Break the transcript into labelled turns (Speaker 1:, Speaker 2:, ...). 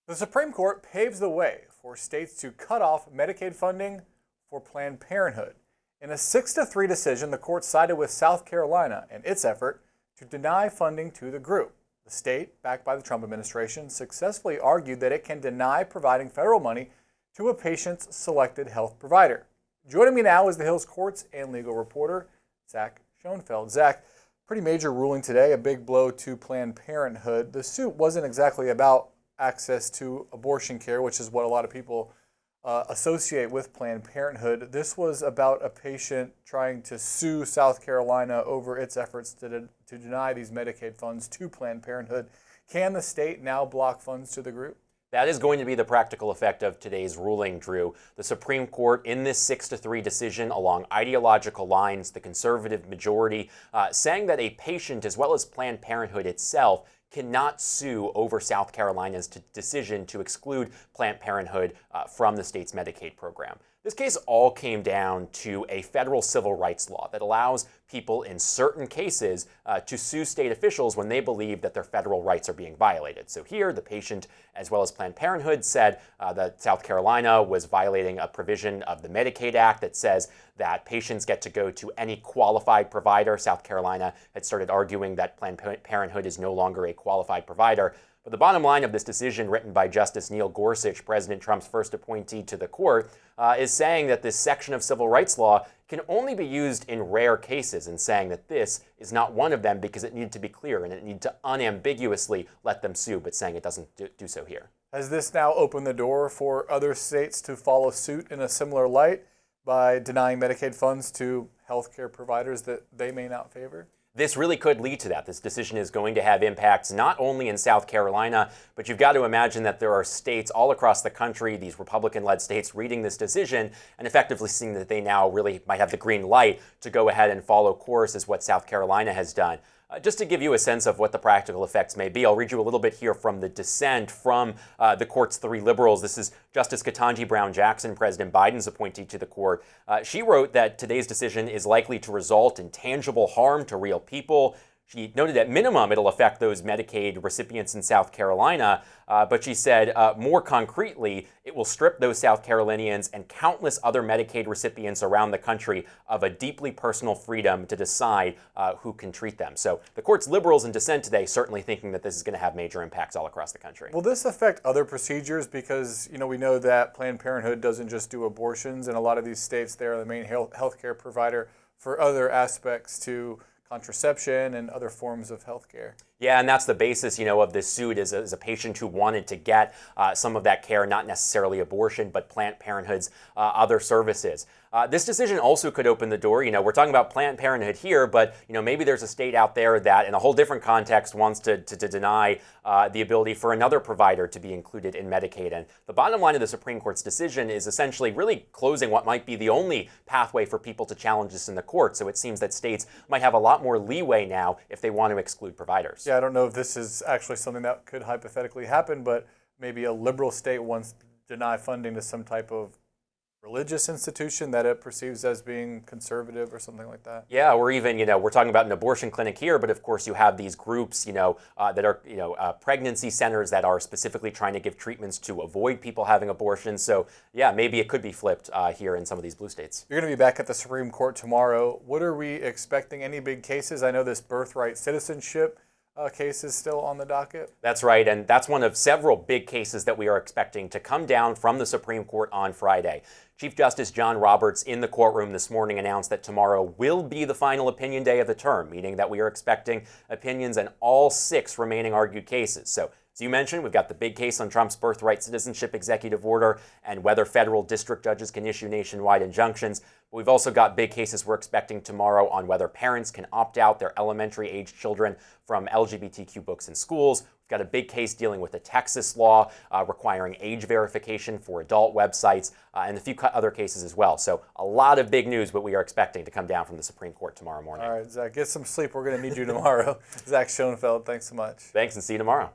Speaker 1: The Supreme Court paves the way for states to cut off Medicaid funding for Planned Parenthood. In a 6-3 decision, the court sided with South Carolina in its effort to deny funding to the group. The state, backed by the Trump administration, successfully argued that it can deny providing federal money to a patient's selected health provider. Joining me now is the Hills Courts and legal reporter, Zach Schoenfeld. Zach, pretty major ruling today, a big blow to Planned Parenthood. The suit wasn't exactly about access to abortion care, which is what a lot of people associate with Planned Parenthood. This was about a patient trying to sue South Carolina over its efforts to deny these Medicaid funds to Planned Parenthood. Can the state now block funds to the group?
Speaker 2: That is going to be the practical effect of today's ruling, Drew. The Supreme Court, in this 6-3 decision along ideological lines, the conservative majority, saying that a patient, as well as Planned Parenthood itself, cannot sue over South Carolina's decision to exclude Planned Parenthood from the state's Medicaid program. This case all came down to a federal civil rights law that allows people in certain cases to sue state officials when they believe that their federal rights are being violated. So here, the patient, as well as Planned Parenthood, said that South Carolina was violating a provision of the Medicaid Act that says that patients get to go to any qualified provider. South Carolina had started arguing that Planned Parenthood is no longer a qualified provider. But the bottom line of this decision, written by Justice Neil Gorsuch, President Trump's first appointee to the court, is saying that this section of civil rights law can only be used in rare cases, and saying that this is not one of them because it needed to be clear and it needed to unambiguously let them sue, but saying it doesn't do so here. Has
Speaker 1: this now opened the door for other states to follow suit in a similar light by denying Medicaid funds to healthcare providers that they may not favor?
Speaker 2: This really could lead to that. This decision is going to have impacts not only in South Carolina, but you've got to imagine that there are states all across the country, these Republican-led states, reading this decision and effectively seeing that they now really might have the green light to go ahead and follow course as what South Carolina has done. Just to give you a sense of what the practical effects may be, I'll read you a little bit here from the dissent from the court's three liberals. This is Justice Ketanji Brown Jackson, President Biden's appointee to the court. She wrote that today's decision is likely to result in tangible harm to real people. She noted at minimum it'll affect those Medicaid recipients in South Carolina, but she said more concretely, it will strip those South Carolinians and countless other Medicaid recipients around the country of a deeply personal freedom to decide who can treat them. So the court's liberals in dissent today certainly thinking that this is going to have major impacts all across the country.
Speaker 1: Will this affect other procedures? Because, we know that Planned Parenthood doesn't just do abortions. In a lot of these states, they're the main healthcare provider for other aspects to contraception and other forms of health care.
Speaker 2: Yeah, and that's the basis, of this suit is a patient who wanted to get some of that care, not necessarily abortion, but Planned Parenthood's other services. This decision also could open the door. We're talking about Planned Parenthood here, but maybe there's a state out there that, in a whole different context, wants to deny the ability for another provider to be included in Medicaid. And the bottom line of the Supreme Court's decision is essentially really closing what might be the only pathway for people to challenge this in the court. So it seems that states might have a lot more leeway now if they want to exclude providers.
Speaker 1: Yeah, I don't know if this is actually something that could hypothetically happen, but maybe a liberal state wants to deny funding to some type of religious institution that it perceives as being conservative or something like that.
Speaker 2: Yeah, or even, we're talking about an abortion clinic here, but of course you have these groups, that are, pregnancy centers that are specifically trying to give treatments to avoid people having abortions. So yeah, maybe it could be flipped here in some of these blue states.
Speaker 1: You're going to be back at the Supreme Court tomorrow. What are we expecting? Any big cases? I know this birthright citizenship case is still on the docket.
Speaker 2: That's right, and that's one of several big cases that we are expecting to come down from the Supreme Court on Friday. Chief Justice John Roberts in the courtroom this morning announced that tomorrow will be the final opinion day of the term, meaning that we are expecting opinions in all 6 remaining argued cases. So, as you mentioned, we've got the big case on Trump's birthright citizenship executive order and whether federal district judges can issue nationwide injunctions. But we've also got big cases we're expecting tomorrow on whether parents can opt out their elementary-age children from LGBTQ books in schools. We've got a big case dealing with the Texas law requiring age verification for adult websites, and a few other cases as well. So a lot of big news, but we are expecting to come down from the Supreme Court tomorrow morning.
Speaker 1: All right, Zach, get some sleep. We're going to need you tomorrow. Zach Schoenfeld, thanks so much.
Speaker 2: Thanks, and see you tomorrow.